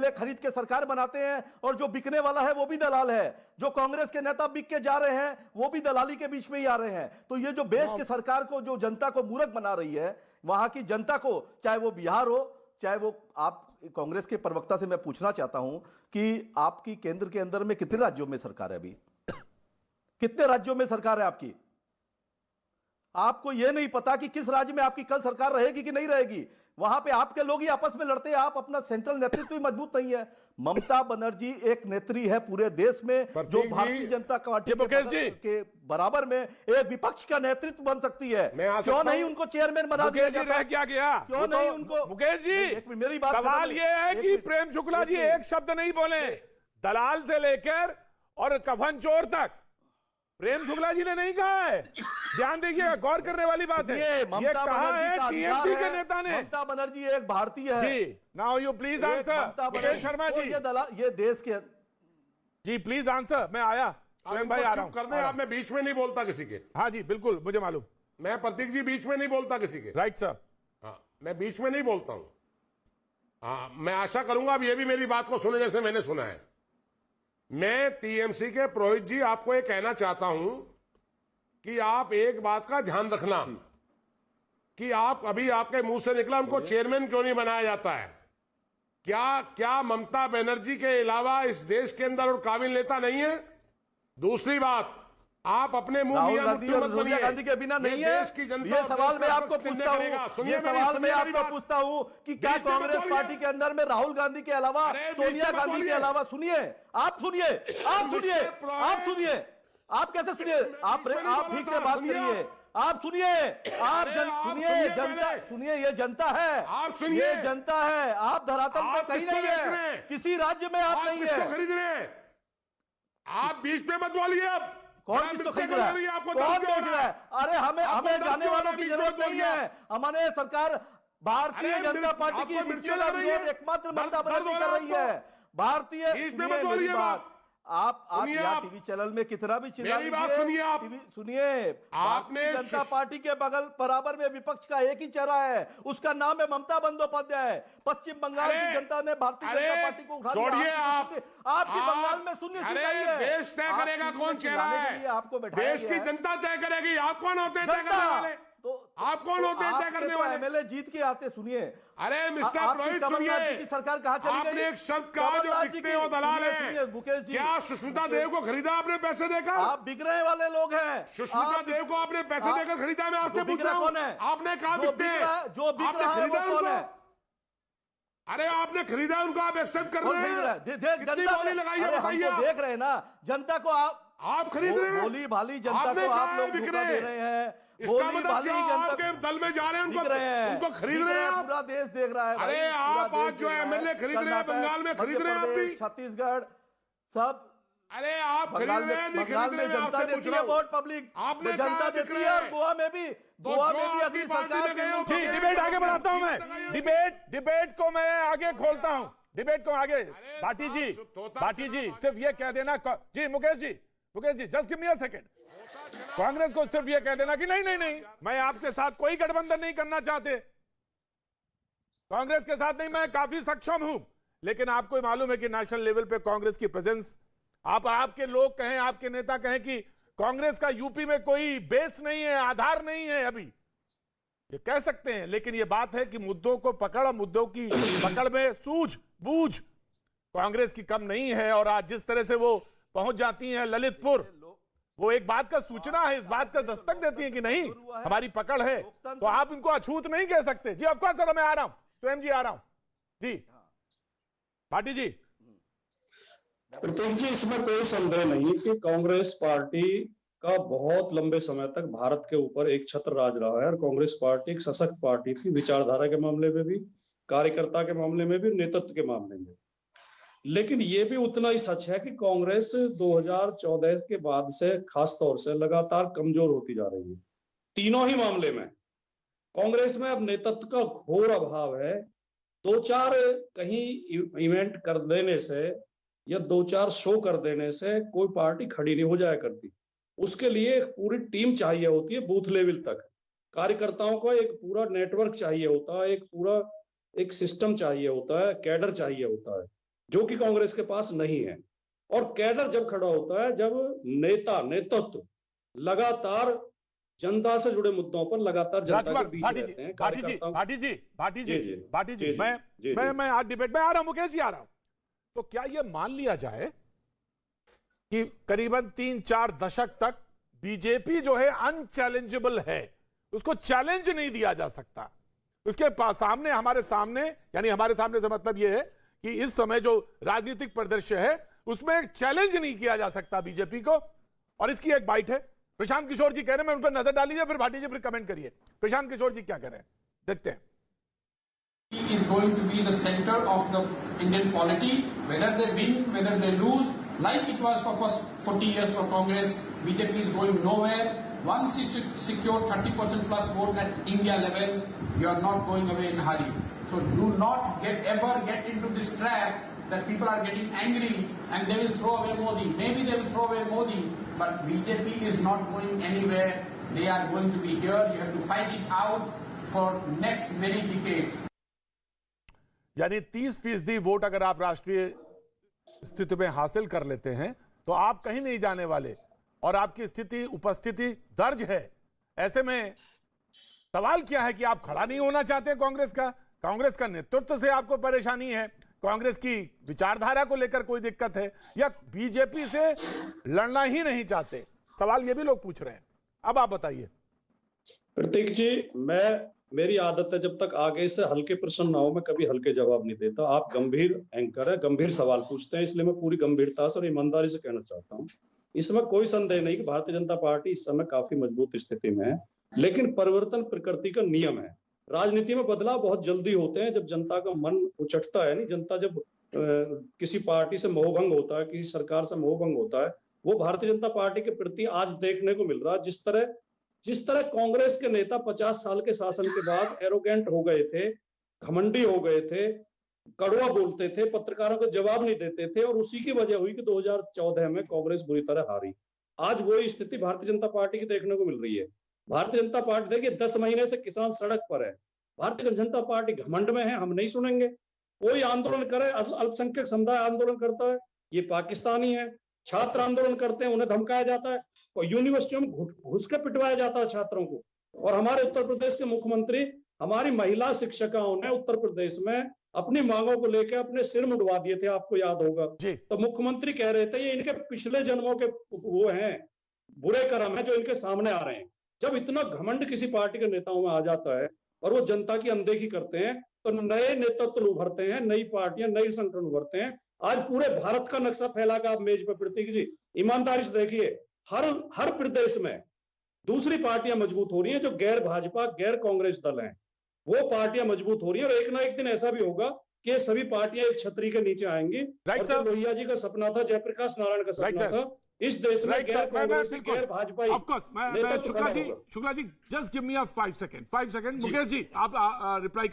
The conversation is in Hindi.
एमएलए खरीद के सरकार बनाते हैं, और जो बिकने वाला है वो भी दलाल है। जो कांग्रेस के नेता बिक के जा रहे हैं वो भी दलाली के बीच में ही आ रहे हैं। तो ये जो देश की सरकार को, जो जनता को मूर्ख बना रही है, वहां की जनता को, चाहे वो बिहार हो, चाहे वो, आप कांग्रेस के प्रवक्ता से मैं पूछना चाहता हूं कि आपकी केंद्र के अंदर में कितने राज्यों में सरकार है अभी? कितने राज्यों में सरकार है आपकी? आपको यह नहीं पता कि किस राज्य में आपकी कल सरकार रहेगी कि नहीं रहेगी। वहां पे आपके लोग ही आपस में लड़ते हैं, आप अपना सेंट्रल नेतृत्व ही मजबूत नहीं है। ममता बनर्जी एक नेत्री है पूरे देश में, जो भारतीय जनता पार्टी के बराबर में एक विपक्ष का नेतृत्व बन सकती है। क्यों नहीं उनको चेयरमैन बना दिया जाता? क्या गया? क्यों नहीं उनको? मुकेश जी, मेरी बात, सवाल ये है कि प्रेम शुक्ला जी एक शब्द नहीं बोले, दलाल से लेकर और कफन चोर तक प्रेम शुक्ला जी ने नहीं कहा है। ध्यान देखिएगा, गौर करने वाली बात है। ये कहा है टीएमसी के नेता ने। ममता बनर्जी एक भारतीय है जी। Now you please answer Sharma ji. ये देश के जी प्लीज आंसर। मैं आया स्वयं भाई, आ रहा हूं। करने आप, मैं बीच में नहीं बोलता किसी के। हाँ जी बिल्कुल, मुझे मालूम। मैं प्रतीक जी बीच में नहीं बोलता किसी के। Right sir. हाँ, मैं बीच में नहीं बोलता हूं। हाँ, मैं आशा करूंगा अब ये भी मेरी बात को सुने जैसे मैंने सुना है। मैं टीएमसी के पुरोहित जी आपको ये कहना चाहता हूं कि आप एक बात का ध्यान रखना कि आप अभी आपके मुंह से निकला उनको चेयरमैन क्यों नहीं बनाया जाता है। क्या ममता बनर्जी के अलावा इस देश के अंदर और काबिल नेता नहीं है? दूसरी बात, आप अपने मुंह राहुल गांधी और सोनिया गांधी के बिना नहीं है। ये सवाल मैं आपको पूछता हूं, ये सवाल मैं आपको पूछता हूं कि क्या कांग्रेस पार्टी के अंदर में राहुल गांधी के अलावा, सोनिया गांधी के अलावा, सुनिए, आप सुनिए, आप सुनिए, आप सुनिए, आप कैसे सुनिए? आप ठीक से बात करिए, आप सुनिए, आप सुनिए, जनता सुनिए, ये जनता है, आप सुनिए, ये जनता है। आप धरातल में कहीं नहीं है, किसी राज्य में आप नहीं है। खरीद रहे हैं आप, बीच में मत बोलिए। अब कौन किसको खरीद रहा है? कौन बेच रहा है? अरे हमें जाने वालों की जरूरत नहीं है। हमारे सरकार भारतीय जनता पार्टी की नीतियों का विरोध एकमात्र ममता बनर्जी कर रही है। भारतीय, आप यहाँ टीवी चैनल में कितना भी चिल्ला लीजिए, सुनिए, आपने जनता पार्टी के बगल बराबर में विपक्ष का एक ही चेहरा है, उसका नाम है ममता बंदोपाध्याय। पश्चिम बंगाल की जनता ने भारतीय जनता पार्टी को उठा लिया। आपकी बंगाल में शून्य सुनाई है। देश तय करेगा कौन चेहरा है, आपको देश की जनता तय करेगी। आप कौन होते हैं तय करने वाले? तो आप कौन होते हैं तय करने वाले? एमएलए जीत के आते, सुनिए। अरे मिस्टर पुरोहित सुनिए, की सरकार कहाँ चली गई? आपने एक शब्द कहा जो बिकते हो दलाल है। मुकेश जी, क्या सुष्मिता देव को खरीदा आपने पैसे देकर? आप बिगड़े वाले लोग हैं। सुष्मिता देव को आपने पैसे देकर खरीदा? मैं आपसे पूछ रहा हूं, आपने कहा बिकते हैं? जो बिक रहा है वो कौन है? अरे आपने खरीदा उनको, आप एक्सेप्ट कर रहे हैं? कितनी बोली लगाई है बताइए? देख रहे हैं ना जनता को, आप खरीद रहे हैं। भोली भाली जनता को आप लोग धोखा दे रहे हैं। इसका मतलब आपके दल में जा रहे हैं, उनको खरीद रहे हैं। पूरा देश देख रहा है। अरे आप आज जो एमएलए खरीद रहे हैं बंगाल में, खरीद रहे हैं आप भी? छत्तीसगढ़ सब। अरे आप खरीद रहे हैं, नहीं खरीद रहे हैं? जनता देती है वोट, पब्लिक आपने जनता देती है। और गोवा में भी अगली सरकार। डिबेट आगे बढ़ाता हूं मैं, डिबेट को मैं आगे खोलता हूं, डिबेट को आगे। भाटी जी सिर्फ ये कह देना जी, Mukesh ji just give me a second. Congress को सिर्फ ये कह देना कि नहीं, मैं आपके साथ कोई गठबंधन नहीं करना चाहते, कांग्रेस के साथ नहीं, मैं काफी सक्षम हूं। लेकिन आपको मालूम है कि नेशनल लेवल पे कांग्रेस की प्रेजेंस, आपके लोग कहें, आपके नेता कहें कि कांग्रेस का यूपी में कोई बेस नहीं है, आधार नहीं है, अभी ये कह सकते हैं। लेकिन ये बात है कि मुद्दों को पकड़, मुद्दों की पकड़ में सूझबूझ कांग्रेस की कम नहीं है। और आज जिस तरह से वो पहुंच जाती हैं ललितपुर, वो एक बात का सूचना है, इस बात का दस्तक देती है कि नहीं हमारी पकड़ है। तो आप इनको अछूत नहीं कह सकते। जी ऑफकोर्स सर, मैं आ रहा हूं, स्वयं जी आ रहा हूं जी। भाटी जी। प्रतीक जी, इसमें कोई संदेह नहीं कि कांग्रेस पार्टी का बहुत लंबे समय तक भारत के ऊपर एक छत्र राज रहा है। और कांग्रेस पार्टी एक सशक्त पार्टी थी, विचारधारा के मामले में भी, कार्यकर्ता के मामले में भी, नेतृत्व के मामले में। लेकिन ये भी उतना ही सच है कि कांग्रेस 2014 के बाद से खास तौर से लगातार कमजोर होती जा रही है। तीनों ही मामले में कांग्रेस में अब नेतृत्व का घोर अभाव है। 2-4 कहीं इवेंट कर देने से या 2-4 शो कर देने से कोई पार्टी खड़ी नहीं हो जाया करती। उसके लिए एक पूरी टीम चाहिए होती है, बूथ लेवल तक कार्यकर्ताओं का एक पूरा नेटवर्क चाहिए होता है, एक पूरा एक सिस्टम चाहिए होता है, कैडर चाहिए होता है। जो कि कांग्रेस के पास नहीं है। और कैडर जब खड़ा होता है, जब नेतृत्व लगातार जनता से जुड़े मुद्दों पर लगातार जनता के राजकुमार बीच भाटी रहते हैं, जी, भाटी जी, भाटी जी, मैं आज डिबेट में आ रहा हूं, मुकेश जी आ रहा हूं। तो क्या यह मान लिया जाए कि करीबन 3-4 दशक तक बीजेपी जो है अनचैलेंजेबल है, उसको चैलेंज नहीं दिया जा सकता, उसके सामने हमारे सामने से मतलब यह है कि इस समय जो राजनीतिक परिदृश्य है उसमें एक चैलेंज नहीं किया जा सकता बीजेपी को। और इसकी एक बाइट है, प्रशांत किशोर जी कह रहे हैं, मैं उन पर नजर डालीजिए, फिर भाटी जी फिर कमेंट करिए। प्रशांत किशोर जी क्या कह रहे हैं, देखते हैं। He is going to be the center of the Indian polity, whether they win, whether they lose, like it was for first 40 years for Congress. BJP is going nowhere. Once you secure 30% plus vote at India level, you are not going away in a hurry. So do not ever get into this trap that people are getting angry and they will throw away Modi. Maybe they will throw away Modi, but BJP is not going anywhere. They are going to be here. You have to fight it out for next many decades. यानी 30% वोट अगर आप राष्ट्रीय स्थिति में हासिल कर लेते हैं तो आप कहीं नहीं जाने वाले, और आपकी स्थिति उपस्थिति दर्ज है। ऐसे में सवाल क्या है कि आप खड़ा नहीं होना चाहते कांग्रेस का नेतृत्व से आपको परेशानी है, कांग्रेस की विचारधारा को लेकर कोई दिक्कत है, या बीजेपी से लड़ना ही नहीं चाहते? सवाल ये भी लोग पूछ रहे हैं। अब आप बताइए। प्रतीक जी, मेरी आदत है जब तक आगे से हल्के प्रश्न ना हो मैं कभी हल्के जवाब नहीं देता। आप गंभीर एंकर हैं, गंभीर सवाल पूछते हैं, इसलिए मैं पूरी गंभीरता से और ईमानदारी से कहना चाहता हूं, इसमें कोई संदेह नहीं कि भारतीय जनता पार्टी इस समय काफी मजबूत स्थिति में है, लेकिन परिवर्तन प्रकृति का नियम है। राजनीति में बदलाव बहुत जल्दी होते हैं, जब जनता का मन उचटता है, नहीं, जनता जब किसी पार्टी से मोहभंग होता है, किसी सरकार से मोहभंग होता है, वो भारतीय जनता पार्टी के प्रति आज देखने को मिल रहा है। जिस तरह कांग्रेस के नेता 50 साल के शासन के बाद एरोगेंट हो गए थे, घमंडी हो गए थे, कड़वा बोलते थे, पत्रकारों को जवाब नहीं देते थे, और उसी की वजह हुई कि 2014 में कांग्रेस बुरी तरह हारी। आज वही स्थिति भारतीय जनता पार्टी की देखने को मिल रही है। भारतीय जनता पार्टी देखिए 10 महीने से किसान सड़क पर है, भारतीय जनता पार्टी घमंड में है, हम नहीं सुनेंगे। कोई आंदोलन करे, अल्पसंख्यक समुदाय आंदोलन करता है, ये पाकिस्तानी है। छात्र आंदोलन करते हैं, उन्हें धमकाया जाता है, और यूनिवर्सिटियों में घुस के पिटवाया जाता है छात्रों को। और हमारे उत्तर प्रदेश के मुख्यमंत्री, हमारी महिला शिक्षिकाओं ने उत्तर प्रदेश में अपनी मांगों को लेकर अपने सिर मुंडवा दिए थे, आपको याद होगा। तो मुख्यमंत्री कह रहे थे ये इनके पिछले जन्मों के वो हैं, बुरे कर्म है जो इनके सामने आ रहे हैं। जब इतना घमंड किसी पार्टी के नेताओं में आ जाता है और वो जनता की अनदेखी करते हैं, तो नए नेतृत्व उभरते हैं, नई पार्टियां, नए संगठन उभरते हैं। आज पूरे भारत का नक्शा फैलाकर आप मेज पर, प्रतीक जी ईमानदारी से देखिए, हर प्रदेश में दूसरी पार्टियां मजबूत हो रही हैं, जो गैर भाजपा गैर कांग्रेस दल हैं, वो पार्टियां मजबूत हो रही है। और एक ना एक दिन ऐसा भी होगा कि ये सभी पार्टियां एक छतरी के नीचे आएंगी। और जो लोहिया जी का सपना था, जयप्रकाश नारायण का सपना था, इस देश में गैर कांग्रेसी गैर Bhajpa. Shukla ji just give me 5 second. Mukesh ji आप रिप्लाई